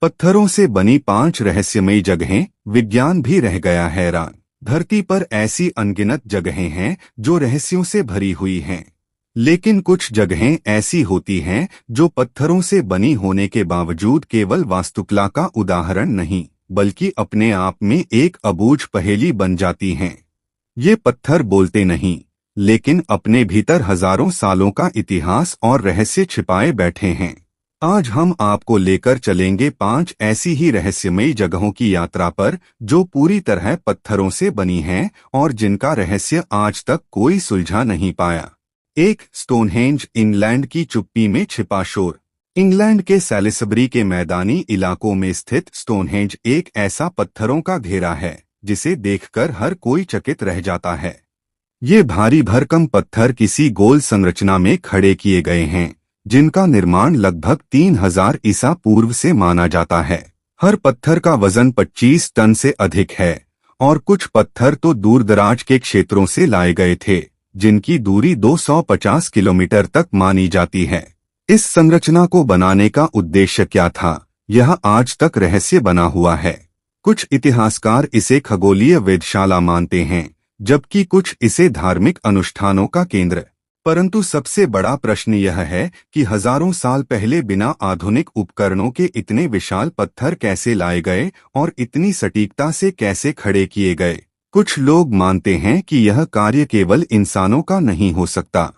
पत्थरों से बनी 5 रहस्यमयी जगहें, विज्ञान भी रह गया हैरान। धरती पर ऐसी अनगिनत जगहें हैं जो रहस्यों से भरी हुई हैं। लेकिन कुछ जगहें ऐसी होती हैं जो पत्थरों से बनी होने के बावजूद केवल वास्तुकला का उदाहरण नहीं, बल्कि अपने आप में एक अबूझ पहेली बन जाती हैं। ये पत्थर बोलते नहीं, लेकिन अपने भीतर हजारों सालों का इतिहास और रहस्य छिपाए बैठे हैं। आज हम आपको लेकर चलेंगे 5 ऐसी ही रहस्यमयी जगहों की यात्रा पर जो पूरी तरह पत्थरों से बनी हैं और जिनका रहस्य आज तक कोई सुलझा नहीं पाया। 1. स्टोनहेंज, इंग्लैंड की चुप्पी में छिपा शोर। इंग्लैंड के सैलिसबरी के मैदानी इलाकों में स्थित स्टोनहेंज एक ऐसा पत्थरों का घेरा है जिसे देखकर हर कोई चकित रह जाता है। ये भारी भरकम पत्थर किसी गोल संरचना में खड़े किए गए हैं जिनका निर्माण लगभग 3000 ईसा पूर्व से माना जाता है। हर पत्थर का वजन 25 टन से अधिक है और कुछ पत्थर तो दूरदराज के क्षेत्रों से लाए गए थे जिनकी दूरी 250 किलोमीटर तक मानी जाती है। इस संरचना को बनाने का उद्देश्य क्या था, यह आज तक रहस्य बना हुआ है। कुछ इतिहासकार इसे खगोलीय वेधशाला मानते हैं, जबकि कुछ इसे धार्मिक अनुष्ठानों का केंद्र। परंतु सबसे बड़ा प्रश्न यह है कि हजारों साल पहले बिना आधुनिक उपकरणों के इतने विशाल पत्थर कैसे लाए गए और इतनी सटीकता से कैसे खड़े किए गए। कुछ लोग मानते हैं कि यह कार्य केवल इंसानों का नहीं हो सकता।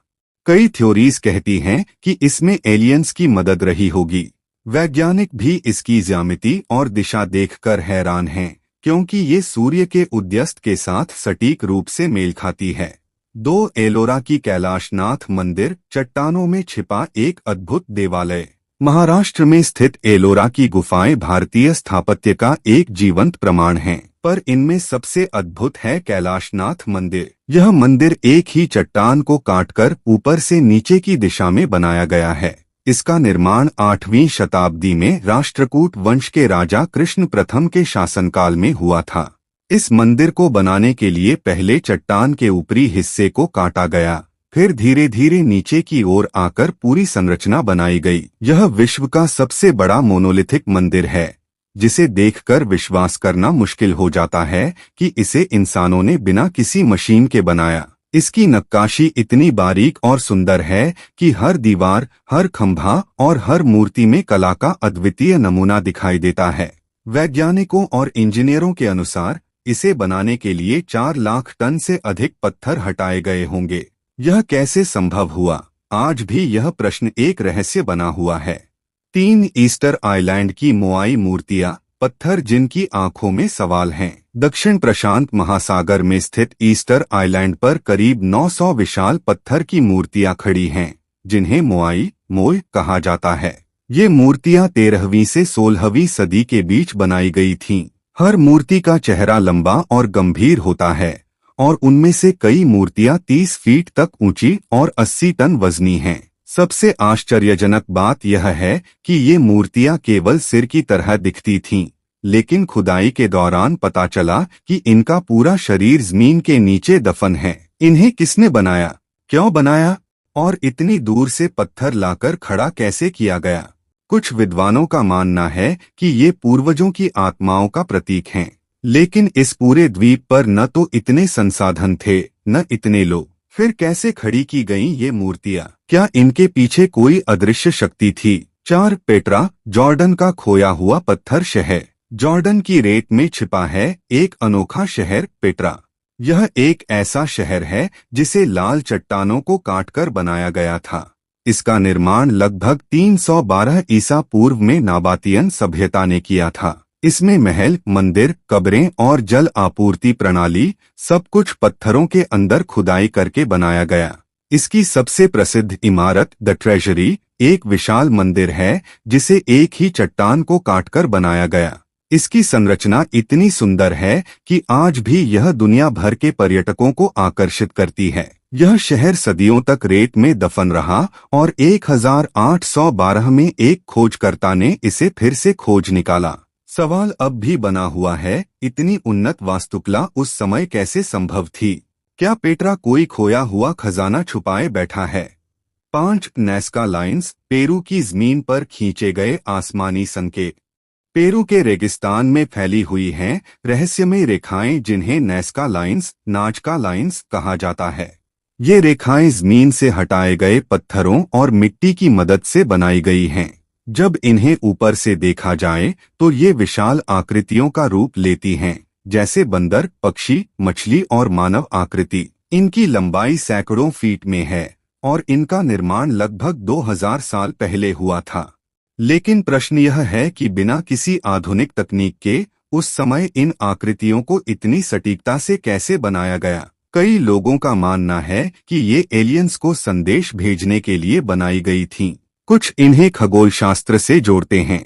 कई थ्योरीज कहती हैं कि इसमें एलियंस की मदद रही होगी। वैज्ञानिक भी इसकी ज्यामिति और दिशा देखकर हैरान हैं, क्योंकि ये सूर्य के उदयस्त के साथ सटीक रूप से मेल खाती है। 2. एलोरा की कैलाशनाथ मंदिर, चट्टानों में छिपा एक अद्भुत देवालय। महाराष्ट्र में स्थित एलोरा की गुफाएं भारतीय स्थापत्य का एक जीवंत प्रमाण हैं, पर इनमें सबसे अद्भुत है कैलाशनाथ मंदिर। यह मंदिर एक ही चट्टान को काटकर ऊपर से नीचे की दिशा में बनाया गया है। इसका निर्माण 8वीं शताब्दी में राष्ट्रकूट वंश के राजा कृष्ण प्रथम के शासनकाल में हुआ था। इस मंदिर को बनाने के लिए पहले चट्टान के ऊपरी हिस्से को काटा गया, फिर धीरे धीरे नीचे की ओर आकर पूरी संरचना बनाई गई। यह विश्व का सबसे बड़ा मोनोलिथिक मंदिर है, जिसे देखकर विश्वास करना मुश्किल हो जाता है कि इसे इंसानों ने बिना किसी मशीन के बनाया। इसकी नक्काशी इतनी बारीक और सुंदर है कि हर दीवार, हर खंभा और हर मूर्ति में कला का अद्वितीय नमूना दिखाई देता है। वैज्ञानिकों और इंजीनियरों के अनुसार इसे बनाने के लिए 4 लाख टन से अधिक पत्थर हटाए गए होंगे। यह कैसे संभव हुआ, आज भी यह प्रश्न एक रहस्य बना हुआ है। 3. ईस्टर आइलैंड की मोआई मूर्तियां, पत्थर जिनकी आंखों में सवाल हैं। दक्षिण प्रशांत महासागर में स्थित ईस्टर आइलैंड पर करीब 900 विशाल पत्थर की मूर्तियां खड़ी हैं, जिन्हें मोई कहा जाता है। ये मूर्तियां 13वीं से 16वीं सदी के बीच बनाई गई थीं। हर मूर्ति का चेहरा लंबा और गंभीर होता है और उनमें से कई मूर्तियां 30 फीट तक ऊंची और 80 टन वजनी हैं। सबसे आश्चर्यजनक बात यह है कि ये मूर्तियां केवल सिर की तरह दिखती थीं, लेकिन खुदाई के दौरान पता चला कि इनका पूरा शरीर जमीन के नीचे दफन है। इन्हें किसने बनाया, क्यों बनाया और इतनी दूर से पत्थर लाकर खड़ा कैसे किया गया? कुछ विद्वानों का मानना है कि ये पूर्वजों की आत्माओं का प्रतीक हैं, लेकिन इस पूरे द्वीप पर न तो इतने संसाधन थे न इतने लोग। फिर कैसे खड़ी की गईं ये मूर्तियां? क्या इनके पीछे कोई अदृश्य शक्ति थी? 4. पेट्रा, जॉर्डन का खोया हुआ पत्थर शहर। जॉर्डन की रेत में छिपा है एक अनोखा शहर पेट्रा। यह एक ऐसा शहर है जिसे लाल चट्टानों को काटकर बनाया गया था। इसका निर्माण लगभग 312 ईसा पूर्व में नाबातियन सभ्यता ने किया था। इसमें महल, मंदिर, कब्रें और जल आपूर्ति प्रणाली सब कुछ पत्थरों के अंदर खुदाई करके बनाया गया। इसकी सबसे प्रसिद्ध इमारत द ट्रेजरी एक विशाल मंदिर है जिसे एक ही चट्टान को काटकर बनाया गया। इसकी संरचना इतनी सुंदर है कि आज भी यह दुनिया भर के पर्यटकों को आकर्षित करती है। यह शहर सदियों तक रेत में दफन रहा और 1812 में एक खोजकर्ता ने इसे फिर से खोज निकाला। सवाल अब भी बना हुआ है, इतनी उन्नत वास्तुकला उस समय कैसे संभव थी? क्या पेट्रा कोई खोया हुआ खजाना छुपाए बैठा है? 5. नैस्का लाइन्स, पेरू की जमीन पर खींचे गए आसमानी संकेत। पेरू के रेगिस्तान में फैली हुई हैं रहस्यमय रेखाएं, जिन्हें नैस्का लाइंस, नाजका लाइंस कहा जाता है। ये रेखाएं जमीन से हटाए गए पत्थरों और मिट्टी की मदद से बनाई गई हैं। जब इन्हें ऊपर से देखा जाए तो ये विशाल आकृतियों का रूप लेती हैं, जैसे बंदर, पक्षी, मछली और मानव आकृति। इनकी लंबाई सैकड़ों फीट में है और इनका निर्माण लगभग 2000 साल पहले हुआ था। लेकिन प्रश्न यह है कि बिना किसी आधुनिक तकनीक के उस समय इन आकृतियों को इतनी सटीकता से कैसे बनाया गया। कई लोगों का मानना है कि ये एलियंस को संदेश भेजने के लिए बनाई गई थीं। कुछ इन्हें खगोल शास्त्र से जोड़ते हैं।